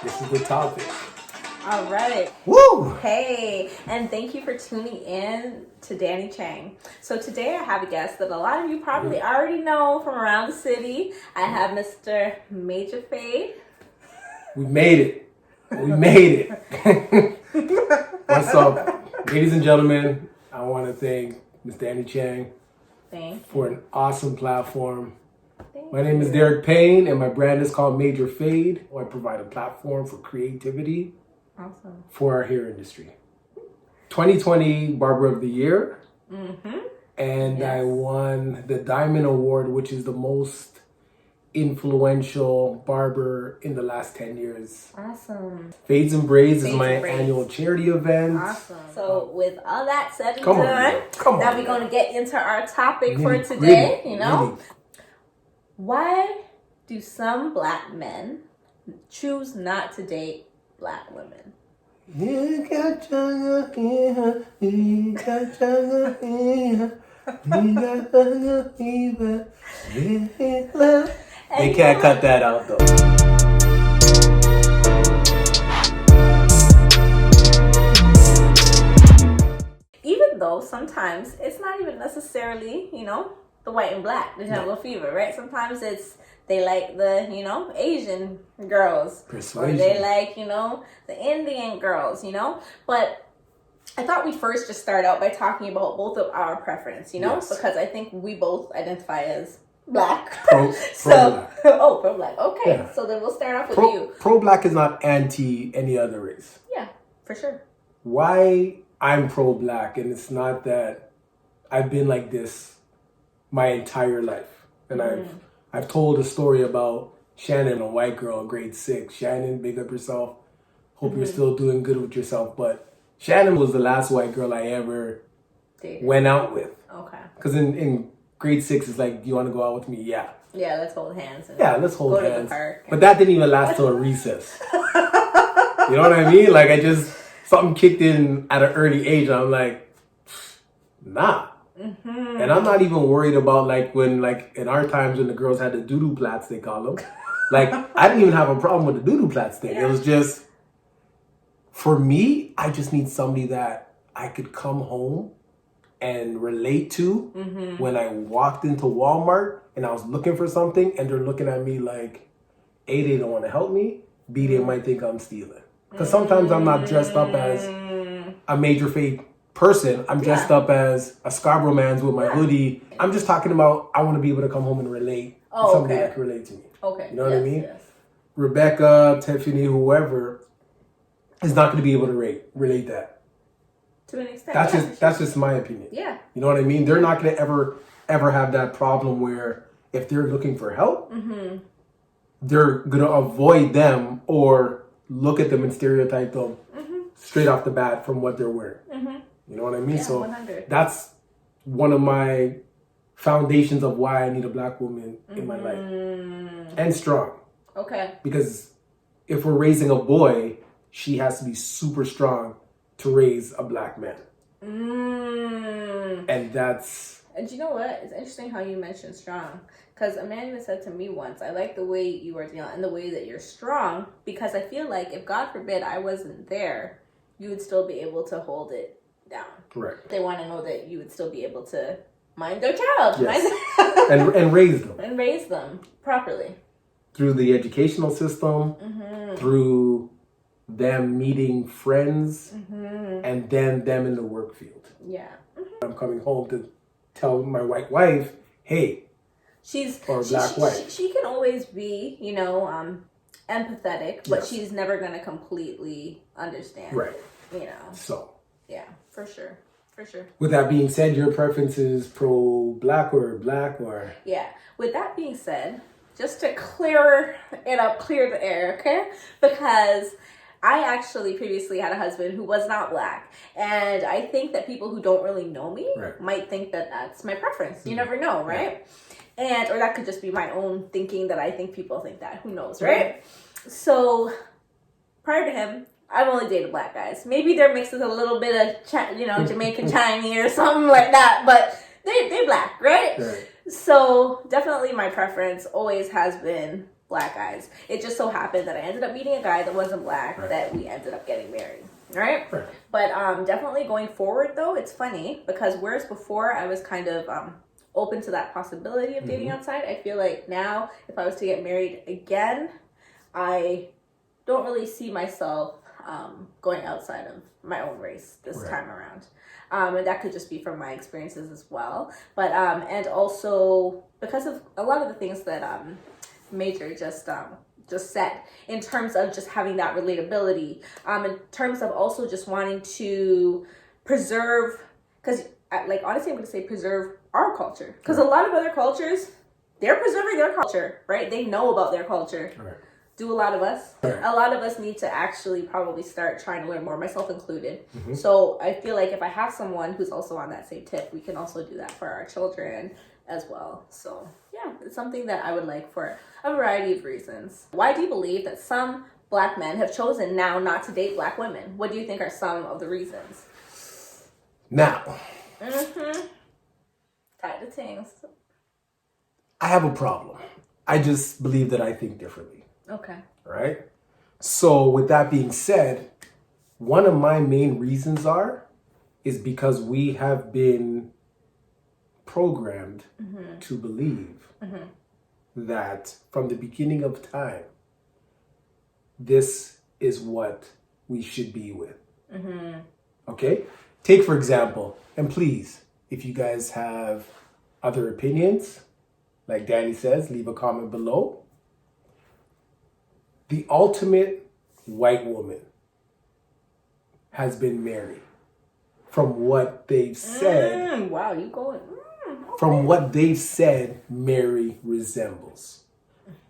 This is the topic. All right. Woo! Hey, and thank you for tuning in to Dani Changg. So today I have a guest that a lot of you probably already know from around the city. I have Mr. Major Fade. We made it. We made it. What's up, ladies and gentlemen? I want to thank Ms. Dani Changg for an awesome platform. My name is Derek Payne, and my brand is called Major Fade. I provide a platform for creativity for our hair industry. 2020 Barber of the Year, and yes. I won the Diamond Award, which is the most influential barber in the last 10 years. Awesome. Fades and Braids is my annual charity event. Awesome. So with all that said and done, now we're going to get into our topic for today, Really. Why do some black men choose not to date black women? They can't cut that out though. Even though sometimes it's not even necessarily, the white and black, the jungle fever, right? Sometimes it's they like the, Asian girls. Persuasion. Or they like, the Indian girls, But I thought we first just start out by talking about both of our preference, Yes. Because I think we both identify as black. Pro-black. Pro-black. Okay, Yeah. So then we'll start off with you. Pro-black is not anti any other race. Yeah, for sure. Why I'm pro-black, and it's not that I've been like this my entire life. And I've told a story about Shannon, a white girl, grade 6. Shannon, big up yourself. Hope you're still doing good with yourself. But Shannon was the last white girl I ever went out with. Okay. Because in grade 6, it's like, you want to go out with me? Yeah. Yeah, let's hold hands. Let's hold go hands. To the park but that didn't even last till a recess. You know what I mean? Like, something kicked in at an early age, and I'm like, nah. And I'm not even worried about when in our times when the girls had the doo-doo plaits, they call them. I didn't even have a problem with the doo-doo plaits thing. Yeah. It was just, for me, I just need somebody that I could come home and relate to when I walked into Walmart and I was looking for something and they're looking at me like, A, they don't want to help me, B, they might think I'm stealing. Because sometimes I'm not dressed up as a Major Fade person. I'm dressed up as a Scarborough man's with my hoodie. I'm just talking about I want to be able to come home and relate to somebody that can relate to me. Okay. You know what I mean? Yes. Rebecca, Tiffany, whoever is not going to be able to relate that. To an extent. That's just my opinion. Yeah. You know what I mean? They're not going to ever have that problem where if they're looking for help, they're going to avoid them or look at them and stereotype them straight off the bat from what they're wearing. You know what I mean? Yeah, so 100. That's one of my foundations of why I need a black woman in my life. And strong. Okay. Because if we're raising a boy, she has to be super strong to raise a black man. And that's... And you know what? It's interesting how you mentioned strong. Because Amanda said to me once, I like the way you are dealing and the way that you're strong. Because I feel like if, God forbid, I wasn't there, you would still be able to hold it down. Correct. They want to know that you would still be able to mind their child. Yes. and raise them. And raise them properly. Through the educational system, through them meeting friends, and then them in the work field. Yeah. I'm coming home to tell my white wife, hey, or black wife. She can always be, empathetic, but Yes. she's never going to completely understand. Right. So. Yeah, for sure. For sure. With that being said, your preference is pro-black or black or? Yeah. With that being said, just to clear it up, clear the air, okay? Because I actually previously had a husband who was not black. And I think that people who don't really know me might think that that's my preference. You never know, right? Or that could just be my own thinking that I think people think that. Who knows, right? So prior to him, I've only dated black guys. Maybe they're mixed with a little bit of, Jamaican Chinese or something like that. But they're black, right? So definitely my preference always has been black guys. It just so happened that I ended up meeting a guy that wasn't black, that we ended up getting married. Right? But definitely going forward though, it's funny because whereas before I was kind of open to that possibility of dating outside, I feel like now if I was to get married again, I don't really see myself going outside of my own race this time around. And that could just be from my experiences as well. But and also because of a lot of the things that Major just said in terms of just having that relatability, in terms of also just wanting to preserve, because like honestly I'm going to say preserve our culture, because a lot of other cultures, they're preserving their culture, right? They know about their culture. Do a lot of us. A lot of us need to actually probably start trying to learn more, myself included. So I feel like if I have someone who's also on that same tip, we can also do that for our children as well. So yeah, it's something that I would like for a variety of reasons. Why do you believe that some black men have chosen now not to date black women? What do you think are some of the reasons? Now, Tied to things. I have a problem. I just believe that I think differently. Okay. Right? So with that being said, one of my main reasons is because we have been programmed to believe that from the beginning of time, this is what we should be with. Okay? Take for example, and please, if you guys have other opinions, like Dani says, leave a comment below. The ultimate white woman has been Mary. From what they've said. Wow, you going. Okay. From what they've said, Mary resembles.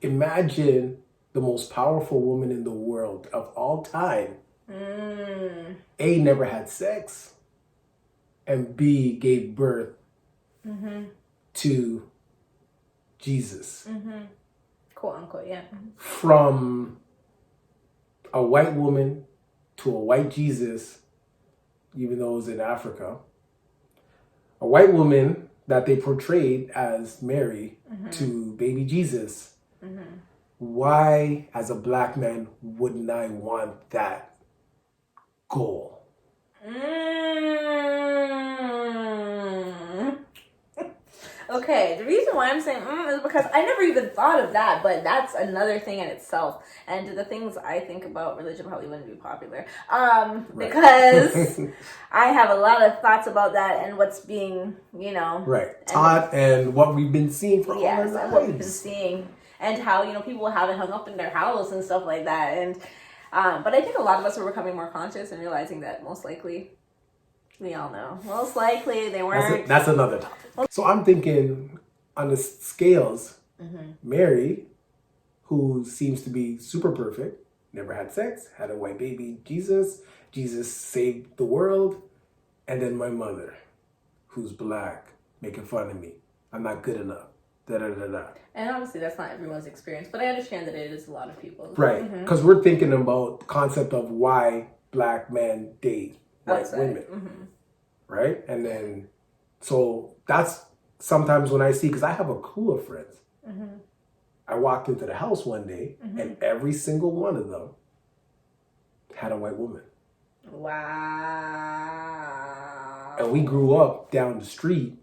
Imagine the most powerful woman in the world of all time. A, never had sex. And B, gave birth to Jesus. Quote unquote, yeah. From a white woman to a white Jesus, even though it was in Africa. A white woman that they portrayed as Mary to baby Jesus. Why, as a black man, wouldn't I want that goal? Okay, the reason why I'm saying is because I never even thought of that, but that's another thing in itself. And the things I think about religion probably wouldn't be popular. Because I have a lot of thoughts about that and what's being, taught and what we've been seeing for all our lives. And what we've been seeing. And how, people have it hung up in their house and stuff like that. And but I think a lot of us are becoming more conscious and realizing that most likely, we all know, most likely they weren't. That's another topic. So I'm thinking on the scales, Mary, who seems to be super perfect, never had sex, had a white baby, Jesus saved the world, and then my mother, who's black, making fun of me. I'm not good enough. And obviously that's not everyone's experience, but I understand that it is a lot of people. Right, because we're thinking about the concept of why black men date white women. Right? And then, so that's sometimes when I see, because I have a crew of friends. I walked into the house one day and every single one of them had a white woman. Wow. And we grew up down the street.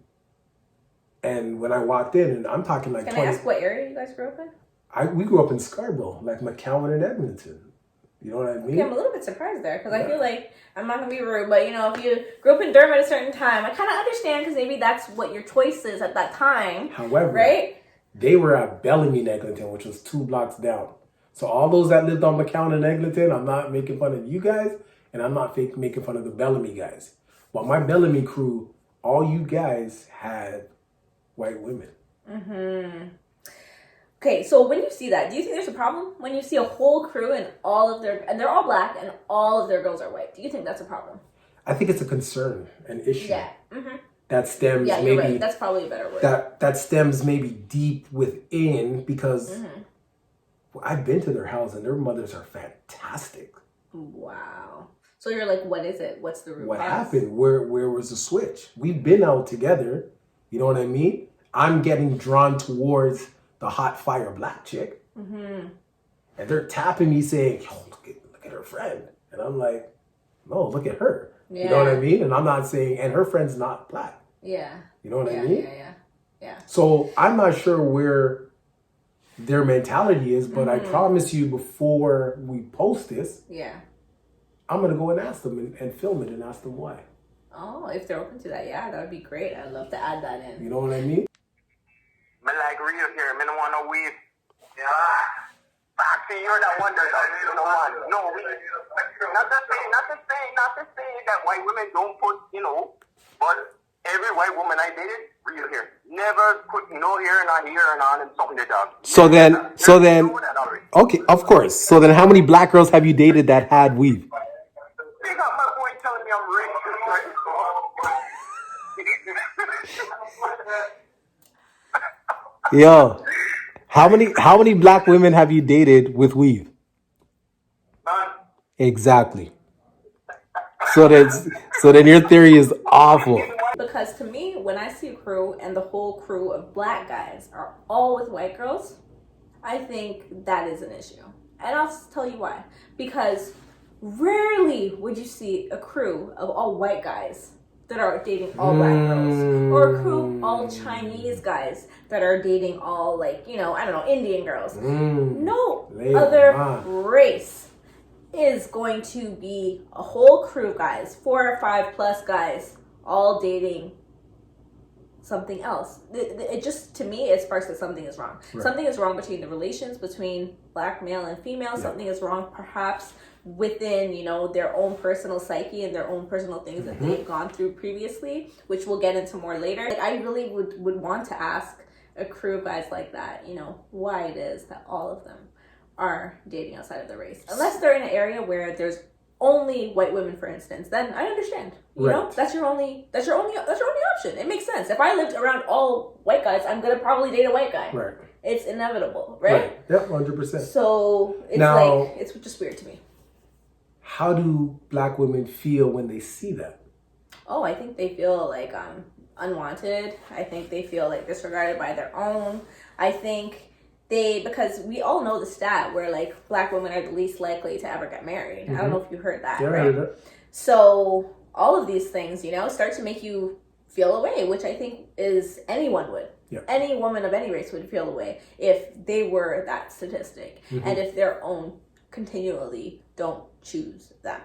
And when I walked in, and I'm talking like Can I ask what area you guys grew up in? We grew up in Scarborough, like McAllen and Edmonton. You know what I mean? Okay, I'm a little bit surprised there because I feel like, I'm not going to be rude, but if you grew up in Durham at a certain time, I kind of understand because maybe that's what your choice is at that time. However, right? They were at Bellamy, Eglinton, which was 2 blocks down. So all those that lived on McAllen and Eglinton, I'm not making fun of you guys, and I'm not making fun of the Bellamy guys. But my Bellamy crew, all you guys had white women. Okay, so when you see that, do you think there's a problem? When you see a whole crew and they're all black and all of their girls are white, do you think that's a problem? I think it's a concern, an issue. Yeah. That stems you're maybe right. That's probably a better word. That stems maybe deep within because I've been to their house and their mothers are fantastic. Wow. So you're like, what is it? What's the root cause? What happened? Where was the switch? We've been out together. You know what I mean? I'm getting drawn towards the hot fire black chick. And they're tapping me saying, yo, look at her friend. And I'm like, no, look at her. Yeah. You know what I mean? And I'm not saying, and her friend's not black. Yeah. You know what I mean? Yeah. So I'm not sure where their mentality is, but I promise you before we post this, I'm going to go and ask them and film it and ask them why. Oh, if they're open to that, that would be great. I'd love to add that in. You know what I mean? Me like real here. Me don't want no weed. Yeah. See, you're that one that you don't want. No, we. Not to say that white women don't put, but every white woman I dated, real hair. Never put no hair, not here, and on, and something to dog. So then, okay, of course. So then how many black girls have you dated that had weave? They got my boy telling me I'm racist, right? Yo, how many black women have you dated with weave? None. Exactly. So then your theory is awful. Because to me, when I see a crew and the whole crew of black guys are all with white girls, I think that is an issue. And I'll tell you why. Because rarely would you see a crew of all white guys that are dating all black girls, or a crew all Chinese guys that are dating all Indian girls. No other race is going to be a whole crew of guys, 4 or 5 plus guys, all dating something else. It just, to me, it sparks that something is wrong. Right. Something is wrong between the relations between black male and female. Yeah. Something is wrong perhaps within, their own personal psyche and their own personal things that they've gone through previously, which we'll get into more later. I really would want to ask a crew of guys like that, why it is that all of them are dating outside of the race. Unless they're in an area where there's only white women, for instance, then I understand. You know, that's your only option. It makes sense. If I lived around all white guys, I'm gonna probably date a white guy. Right. It's inevitable, right? Yep, 100%. So it's just weird to me. How do black women feel when they see that? Oh, I think they feel like unwanted. I think they feel like disregarded by their own. I think because we all know the stat where black women are the least likely to ever get married. I don't know if you heard that, right? I heard that. So all of these things, start to make you feel away, which I think is anyone would. Yeah. Any woman of any race would feel away if they were that statistic and if their own continually don't choose them.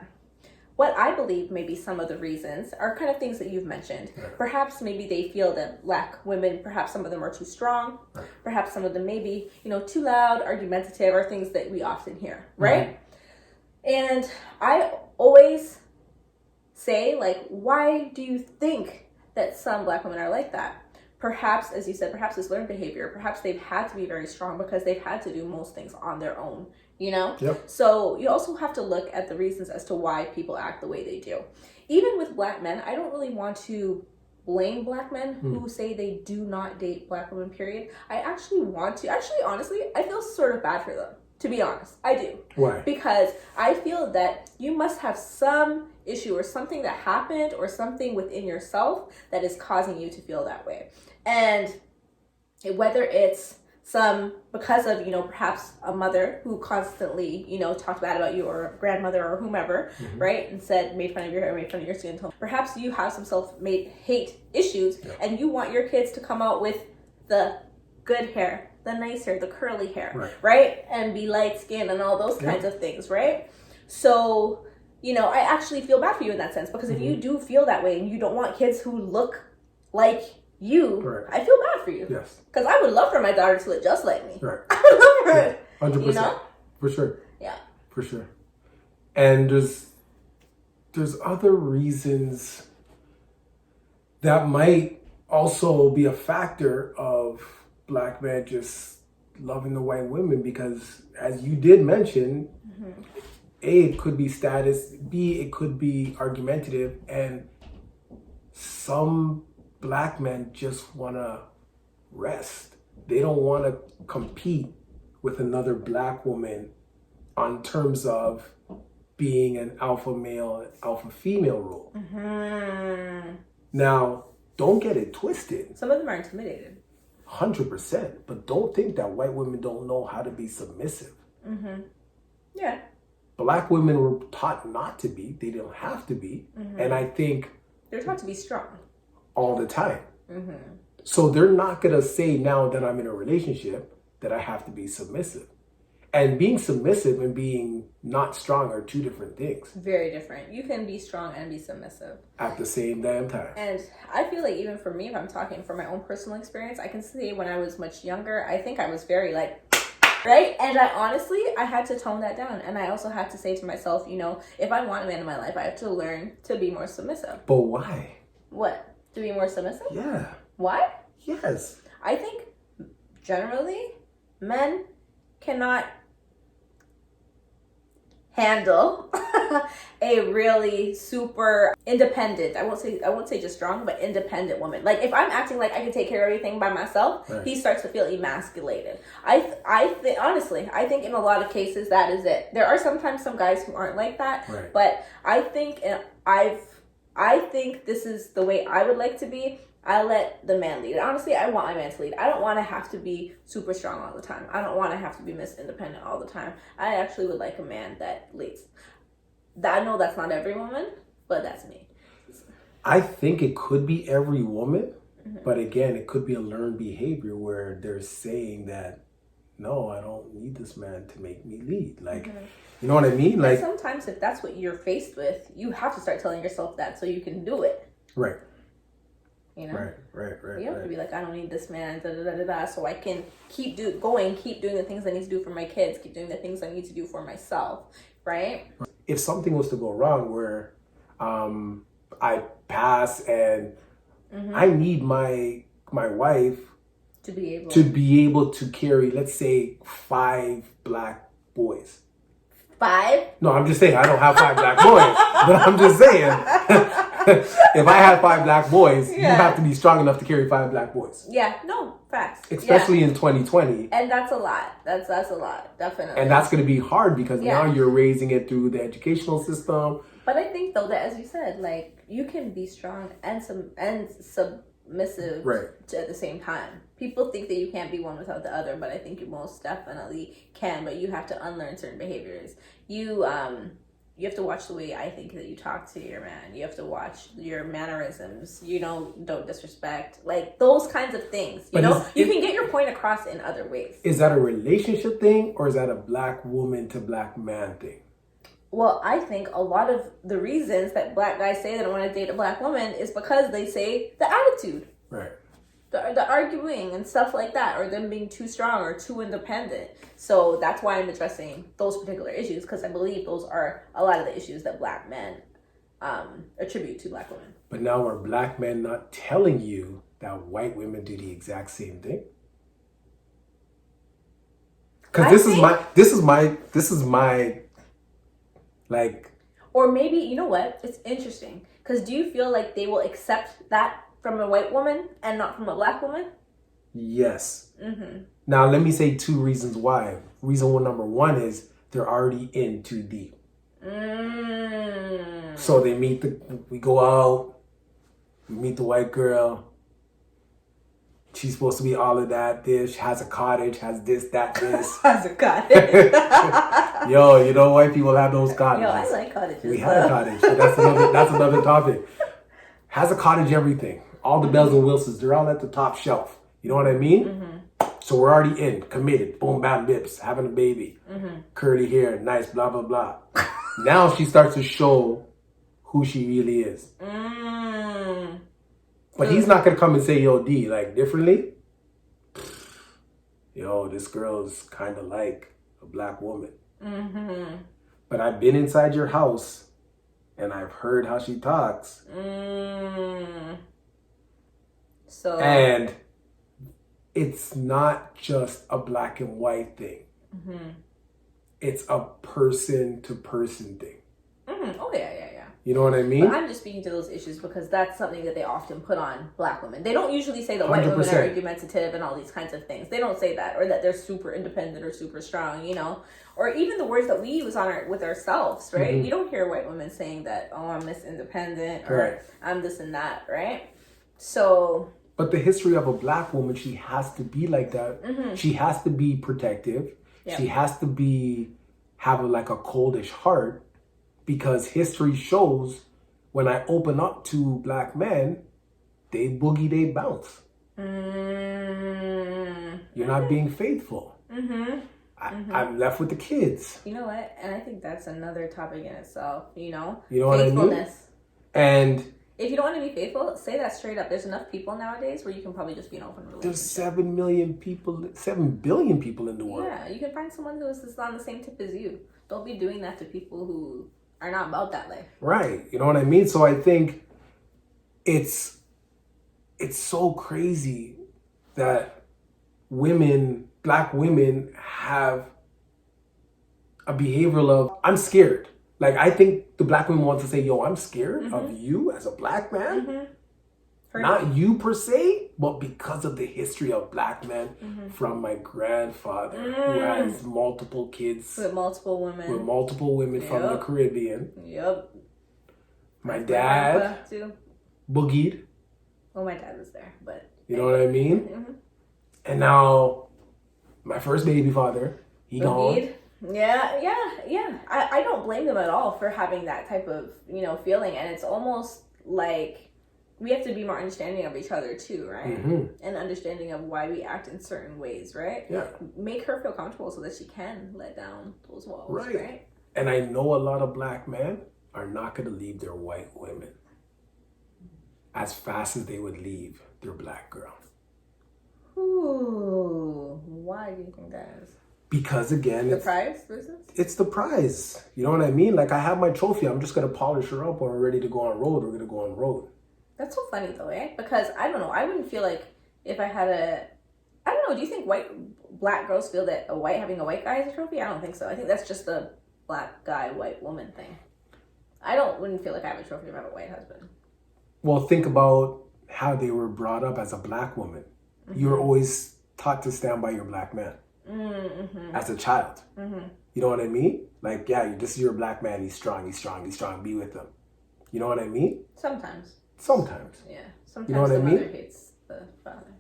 What I believe maybe some of the reasons are kind of things that you've mentioned. Yeah. Perhaps maybe they feel that black women, perhaps some of them are too strong. Right. Perhaps some of them maybe, too loud, argumentative, or things that we often hear, right? And I always say, why do you think that some black women are like that? Perhaps, as you said, perhaps it's learned behavior. Perhaps they've had to be very strong because they've had to do most things on their own, Yep. So you also have to look at the reasons as to why people act the way they do. Even with black men, I don't really want to blame black men who say they do not date black women, period. I actually want to. Actually, honestly, I feel sort of bad for them, to be honest. I do. Why? Because I feel that you must have some issue or something that happened or something within yourself that is causing you to feel that way. And whether it's because of, perhaps a mother who constantly, talked bad about you, or a grandmother or whomever, right? And made fun of your hair, made fun of your skin tone. Perhaps you have some self-made hate issues and you want your kids to come out with the good hair, the nice hair, the curly hair, right? And be light skinned and all those kinds of things, right? So, I actually feel bad for you in that sense, because if you do feel that way and you don't want kids who look like you, I feel bad for you. Yes. Because I would love for my daughter to look just like me. Right. I would love for it. 100%. For sure. Yeah. For sure. And there's other reasons that might also be a factor of black men just loving the white women, because as you did mention, A, it could be status, B, it could be argumentative, and some black men just want to rest. They don't want to compete with another black woman on terms of being an alpha male, alpha female role. Now, don't get it twisted. Some of them are intimidated. 100%. But don't think that white women don't know how to be submissive. Yeah. Black women were taught not to be. They don't have to be. And I think they're taught to be strong all the time. So they're not going to say now that I'm in a relationship that I have to be submissive. And being submissive and being not strong are two different things. Very different. You can be strong and be submissive at the same damn time. And I feel like even for me, if I'm talking from my own personal experience, I can say when I was much younger, I think I was very like, right? And I had to tone that down. And I also had to say to myself, you know, if I want a man in my life, I have to learn to be more submissive. But why? What? To be more submissive? Yeah. Why? Yes. I think generally men cannot handle a really super independent, I won't say just strong, but independent woman. Like if I'm acting like I can take care of everything by myself, he starts to feel emasculated. Honestly, I think in a lot of cases that is it. There are sometimes some guys who aren't like that, but I think this is the way I would like to be. I let the man lead. Honestly, I want my man to lead. I don't want to have to be super strong all the time. I don't want to have to be Miss Independent all the time. I actually would like a man that leads. I know that's not every woman, but that's me. I think it could be every woman, but again, it could be a learned behavior where they're saying that, no, I don't need this man to make me lead. Like, you know what I mean? Like sometimes if that's what you're faced with, you have to start telling yourself that so you can do it. Right. You know? Right. You have to be like, I don't need this man, so I can keep doing the things I need to do for my kids, keep doing the things I need to do for myself, right? If something was to go wrong where I pass and I need my wife to be able to carry, let's say, 5 black boys. 5? No, I'm just saying I don't have 5 black boys, but I'm just saying. If I had 5 black boys, you have to be strong enough to carry 5 black boys. Yeah, no, facts. Especially in 2020. And that's a lot. That's a lot, definitely. And that's going to be hard because now you're raising it through the educational system. But I think though that, as you said, like you can be strong and submissive at the same time. People think that you can't be one without the other, but I think you most definitely can. But you have to unlearn certain behaviors. You have to watch the way I think that you talk to your man. You have to watch your mannerisms. You know, don't disrespect. Like those kinds of things. You know, you can get your point across in other ways. Is that a relationship thing or is that a black woman to black man thing? Well, I think a lot of the reasons that black guys say they don't want to date a black woman is because they say the attitude. Right. The arguing and stuff like that, or them being too strong or too independent. So that's why I'm addressing those particular issues, because I believe those are a lot of the issues that black men attribute to black women. But now are black men not telling you that white women do the exact same thing? Because this is my like. Or maybe, you know what? It's interesting. Because do you feel like they will accept that from a white woman and not from a black woman? Yes. Now, let me say 2 reasons why. Reason number 1 is they're already in too deep. So we go out, we meet the white girl. She's supposed to be all of that, this, has a cottage, has this, that, this. Has a cottage. Yo, you know, white people have those cottages. Yo, I like cottages. We have a cottage, but that's another topic. Has a cottage, everything. All the bells and whistles, they're all at the top shelf. You know what I mean? So we're already in, committed, boom, bam, bips, having a baby, curly hair, nice, blah, blah, blah. Now she starts to show who she really is. But he's not going to come and say, yo, D, like, differently. Yo, this girl's kind of like a black woman. But I've been inside your house, and I've heard how she talks. And it's not just a black and white thing. It's a person to person thing. Oh, yeah. You know what I mean? But I'm just speaking to those issues because that's something that they often put on black women. They don't usually say that white women are argumentative and all these kinds of things. They don't say that, or that they're super independent or super strong, you know? Or even the words that we use with ourselves, right? You don't hear white women saying that, oh, I'm Miss Independent, or I'm this and that, right? So But the history of a black woman, she has to be like that. She has to be protective. Yep. She has to have like a coldish heart, because history shows when I open up to black men, they boogie, they bounce. You're not being faithful. I'm left with the kids. You know what? And I think that's another topic in itself, You know what I mean? Faithfulness. And if you don't want to be faithful, say that straight up. There's enough people nowadays where you can probably just be an open relationship. there's 7 billion people in the world. Yeah, you can find someone who is just on the same tip as you. Don't be doing that to people who are not about that life. Right. You know what I mean? So I think it's so crazy that black women have a behavioral of, I'm scared. Like, I think the black women want to say, yo, I'm scared of you as a black man. Not you per se, but because of the history of black men from my grandfather, who has multiple kids. With multiple women. From the Caribbean. Yep. My dad too. boogied. Well, my dad was there, but... You know what I mean? And now, my first baby father, he gone. Yeah. I don't blame them at all for having that type of, feeling. And it's almost like we have to be more understanding of each other too, right? And understanding of why we act in certain ways, right? Yeah. Make her feel comfortable so that she can let down those walls, right? And I know a lot of black men are not going to leave their white women as fast as they would leave their black girl. Ooh, why do you think that is? Because again, the prize business? It's the prize. You know what I mean? Like, I have my trophy. I'm just going to polish her up when we're ready to go on road. We're going to go on road. That's so funny though, eh? Because I don't know. I wouldn't feel like if I had I don't know. Do you think black girls feel that having a white guy is a trophy? I don't think so. I think that's just the black guy, white woman thing. Wouldn't feel like I have a trophy if I have a white husband. Well, think about how they were brought up as a black woman. You were always taught to stand by your black man as a child. You know what I mean? Like, yeah, this is your black man. He's strong. Be with him. You know what I mean? Sometimes. Yeah. Sometimes you know what the I mean? mother hates the father.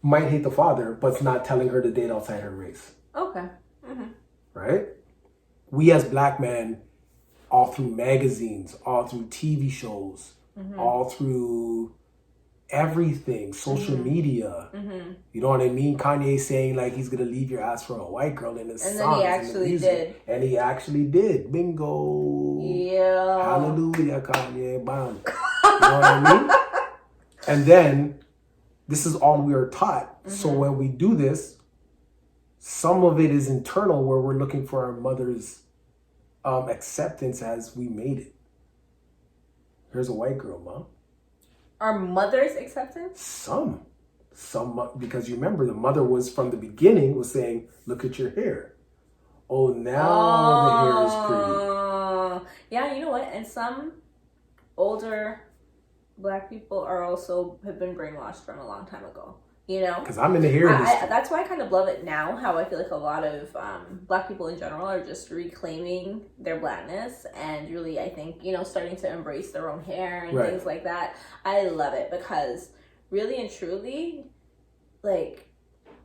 Might hate the father, but it's not telling her to date outside her race. Okay. Right? We as black men, all through magazines, all through TV shows, all through everything, social media. You know what I mean? Kanye saying like he's gonna leave your ass for a white girl in his songs. And then he actually did. And he actually did. Bingo. Yeah. Hallelujah, Kanye. Bam. You know what I mean? And then this is all we are taught. So when we do this, some of it is internal, where we're looking for our mother's acceptance as we made it. Here's a white girl, Mom. Our mother's acceptance? Some, because you remember the mother was from the beginning was saying, "Look at your hair. Oh, now the hair is pretty." Yeah, you know what? And some older black people have been brainwashed from a long time ago. You know, because I'm in the hair industry. That's why I kind of love it now. How I feel like a lot of black people in general are just reclaiming their blackness and really, I think, starting to embrace their own hair and things like that. I love it because really and truly, like,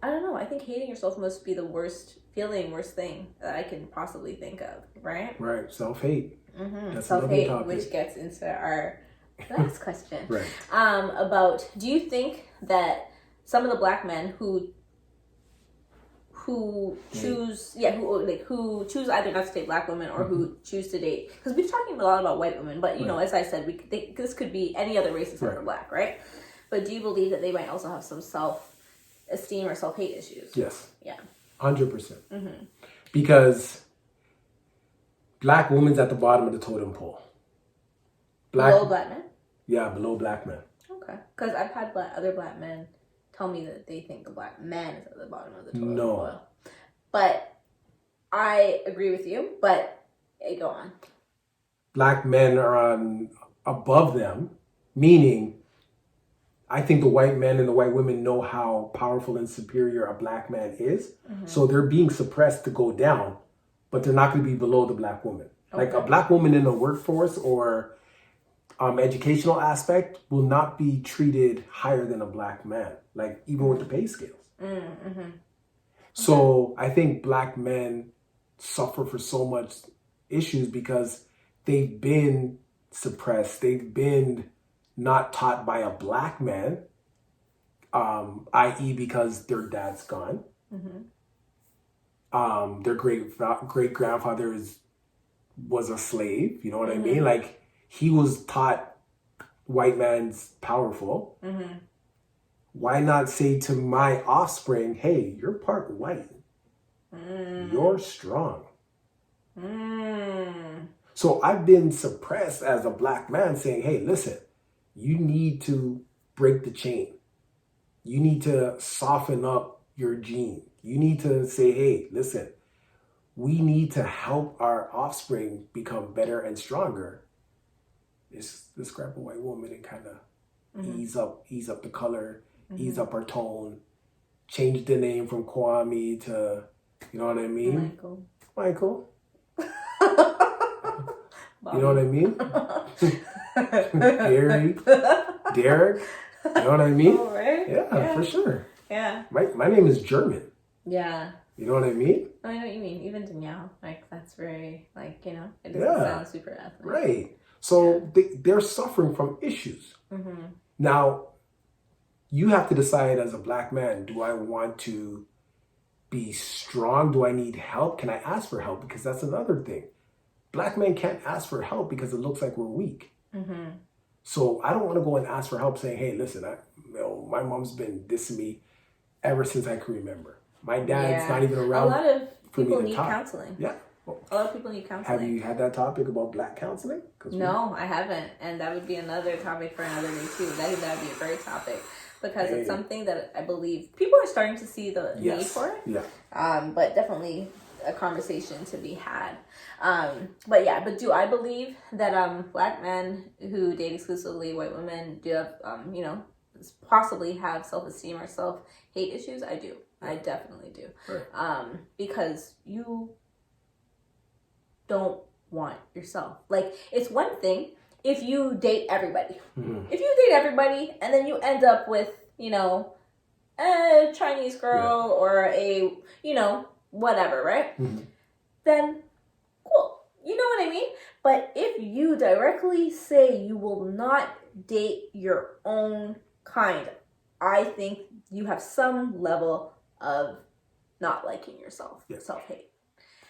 I don't know. I think hating yourself must be the worst thing that I can possibly think of. Right. Right. Self-hate. That's self-hate, which gets into our last question. Right. About, do you think that some of the black men who choose either not to date black women or who choose to date, because we've talking a lot about white women, but as I said, this could be any other race except for black, right? But do you believe that they might also have some self-esteem or self-hate issues? Yes. Yeah. 100%. Because black women's at the bottom of the totem pole. Below black men? Yeah, below black men. Okay. Because I've had other black men tell me that they think the black man is at the bottom of the totem pole. No. But I agree with you, but go on. Black men are above them, meaning I think the white men and the white women know how powerful and superior a black man is. So they're being suppressed to go down, but they're not going to be below the black woman. Okay. Like a black woman in the workforce or educational aspect will not be treated higher than a black man, like even with the pay scales. Mm-hmm. So I think black men suffer for so much issues because they've been suppressed. They've been not taught by a black man, i.e. because their dad's gone. Mm-hmm. Their great grandfather was a slave. You know what I mean? Like, he was taught white man's powerful. Mm-hmm. Why not say to my offspring, hey, you're part white. You're strong. So I've been suppressed as a black man saying, hey, listen, you need to break the chain. You need to soften up your gene. You need to say, hey, listen, we need to help our offspring become better and stronger. Let's grab a white woman and kind of ease up the color, ease up our tone, change the name from Kwame to, you know what I mean? Michael. You know what I mean? Gary, Derek. You know what I mean? Oh, right? Yeah, for sure. Yeah. My name is German. Yeah. You know what I mean? I know what you mean. Even Danielle, like, that's very, like, you know, it doesn't sound super ethnic. Right. So they're suffering from issues. Now, you have to decide as a black man, do I want to be strong? Do I need help? Can I ask for help? Because that's another thing. Black men can't ask for help because it looks like we're weak. So I don't want to go and ask for help saying, hey, listen, my mom's been dissing me ever since I can remember. My dad's not even around. A lot of people need counseling. Yeah. A lot of people need counseling. Have you had that topic about black counseling? No, I haven't. And that would be another topic for another day too. That would be a great topic because it's something that I believe people are starting to see the need for it. Yeah. But definitely a conversation to be had. But do I believe that black men who date exclusively white women do have possibly have self-esteem or self-hate issues? I do. I definitely do. Right. Because you don't want yourself. Like, it's one thing if you date everybody. If you date everybody and then you end up with, a Chinese girl or a, whatever, right? Then cool. You know what I mean? But if you directly say you will not date your own kind, I think you have some level of not liking yourself, self-hate.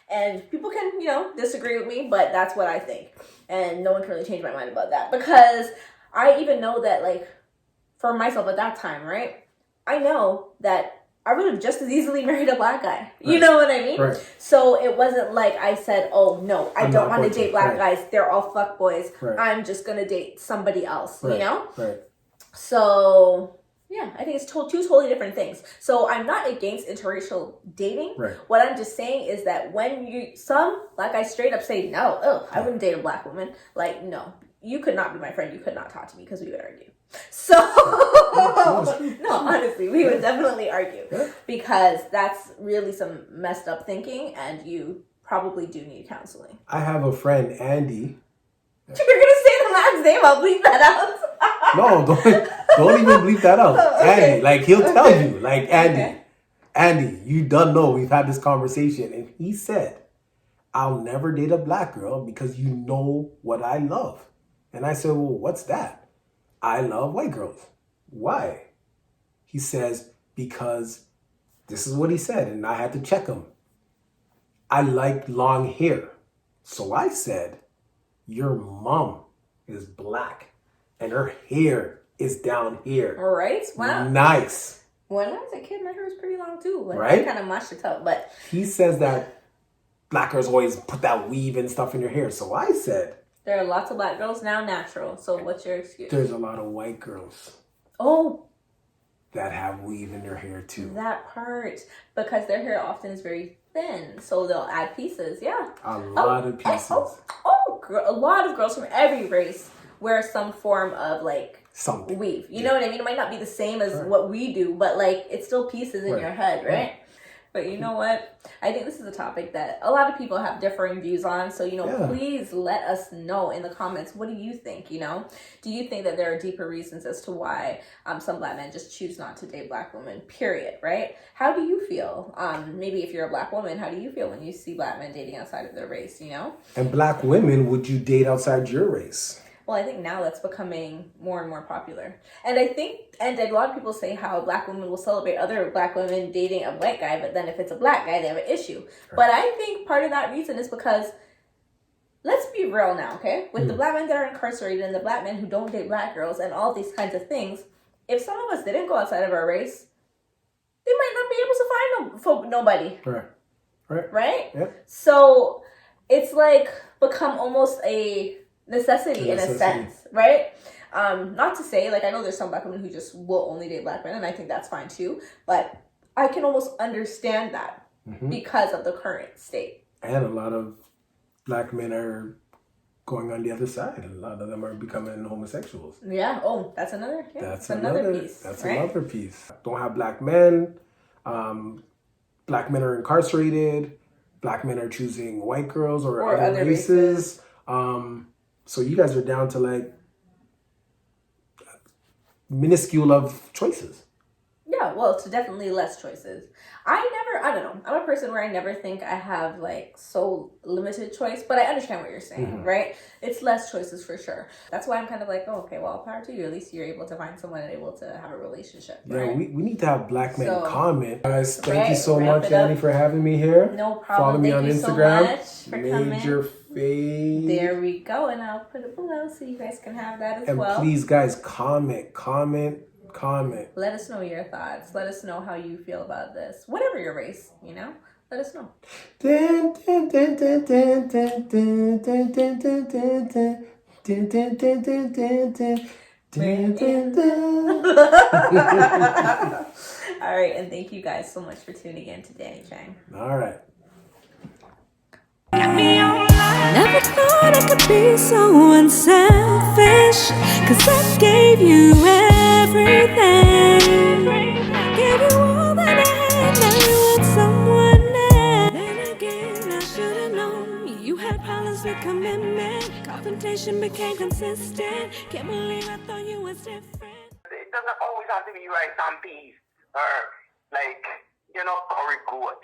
And people can, disagree with me, but that's what I think. And no one can really change my mind about that. Because I even know that, like, for myself at that time, right? I know that I would have just as easily married a black guy. Right. You know what I mean? Right. So it wasn't like I said, oh, no, I don't want to date black guys. They're all fuckboys. Right. I'm just going to date somebody else, Right. Right. So, yeah, I think it's two totally different things. So I'm not against interracial dating. Right. What I'm just saying is that when some black guys straight up say, no, I wouldn't date a black woman. Like, no, you could not be my friend. You could not talk to me because we would argue. So, no, honestly, we would definitely argue because that's really some messed up thinking and you probably do need counseling. I have a friend, Andy. You're going to say the last name? I'll bleep that out. No, don't even bleep that out. Okay. Andy, like, he'll tell you, like, Andy, you done know we've had this conversation. And he said, I'll never date a black girl because you know what I love. And I said, well, what's that? I love white girls. Why? He says, because this is what he said, and I had to check him. I like long hair. So I said, your mom is black, and her hair is down here. All right. Wow. Nice. When I was a kid, my hair was pretty long too. Like, right? I kind of mashed it up, but... He says that black girls always put that weave and stuff in your hair. So I said... There are lots of black girls now natural. So what's your excuse? There's a lot of white girls. Oh. That have weave in their hair too. That part. Because their hair often is very thin. So they'll add pieces. Yeah. A lot of pieces. A lot of girls from every race wear some form of like something weave. You know what I mean? It might not be the same as what we do, but like it's still pieces in your head, right? But you know what? I think this is a topic that a lot of people have differing views on. So, please let us know in the comments. What do you think? Do you think that there are deeper reasons as to why some Black men just choose not to date Black women, period, right? How do you feel? Maybe if you're a Black woman, how do you feel when you see Black men dating outside of their race, And Black women, would you date outside your race? Well, I think now that's becoming more and more popular. And I think, and a lot of people say how Black women will celebrate other Black women dating a white guy, but then if it's a Black guy, they have an issue. Right. But I think part of that reason is because, let's be real now, okay? With the Black men that are incarcerated and the Black men who don't date Black girls and all these kinds of things, if some of us didn't go outside of our race, they might not be able to find nobody. Right? Yep. So it's like become almost a necessity in a sense, right? Not to say, I know there's some Black women who just will only date Black men, and I think that's fine too, but I can almost understand that because of the current state. And a lot of Black men are going on the other side. A lot of them are becoming homosexuals. Yeah. Oh, that's another piece. That's another piece. Don't have Black men. Black men are incarcerated. Black men are choosing white girls or other races. So you guys are down to minuscule of choices. Yeah, well, it's definitely less choices. I don't know. I'm a person where I never think I have so limited choice, but I understand what you're saying, right? It's less choices for sure. That's why I'm kind of okay, well, power to you. At least you're able to find someone and able to have a relationship. Right? Yeah, we need to have Black men comment. Guys, thank you so much, Dani, for having me here. No problem. Follow me on Instagram. So much for coming. Major fade. There we go, and I'll put it below so you guys can have that as well. And please, guys, comment. Let us know your thoughts. Let us know how you feel about this. Whatever your race, let us know. All right, and thank you guys so much for tuning in to Dani Changg. All right. Never thought I could be so unselfish, 'cause I gave you everything. Gave you all that I had, now you want someone else. Then again, I should've known you had problems with commitment. Confrontation became consistent. Can't believe I thought you was different. It doesn't always have to be rice and peas or curry goat.